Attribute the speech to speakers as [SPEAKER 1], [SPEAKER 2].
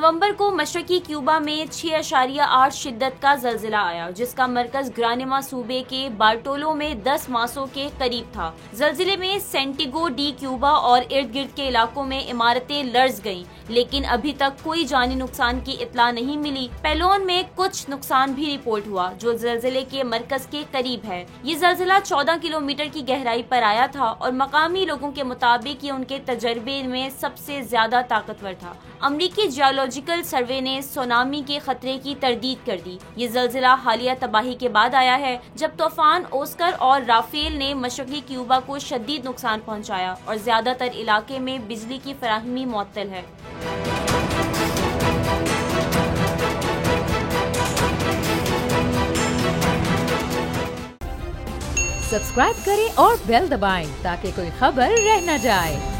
[SPEAKER 1] नवंबर को मशरकी क्यूबा में 6.8 शिद्दत का जलजिला आया, जिसका मरकज ग्रानिमा सूबे के बार्टोलो में 10 मासों के करीब था। जलजिले में सेंटिगो डी क्यूबा और इर्द गिर्द के इलाकों में इमारतें लर्ज गईं, लेकिन अभी तक कोई जानी नुकसान की इत्तला नहीं मिली। पेलोन में कुछ नुकसान भी रिपोर्ट हुआ, जो जलजिले के मरकज के करीब है। ये जलजिला 14 किलोमीटर की गहराई पर आया था और मकामी लोगों के मुताबिक ये उनके तजर्बे में सबसे ज्यादा ताकतवर था। अमरीकी जियोलॉजिकल सर्वे ने सुनामी के खतरे की तरदीद कर दी। ये जलजिला हालिया तबाही के बाद आया है, जब तूफान ओस्कर और राफेल ने मशरकी क्यूबा को शदीद नुकसान पहुंचाया और ज्यादातर इलाके में बिजली की फराहमी मुअत्तल है।
[SPEAKER 2] सब्सक्राइब करें और बेल दबाएं ताकि कोई खबर रह न जाए।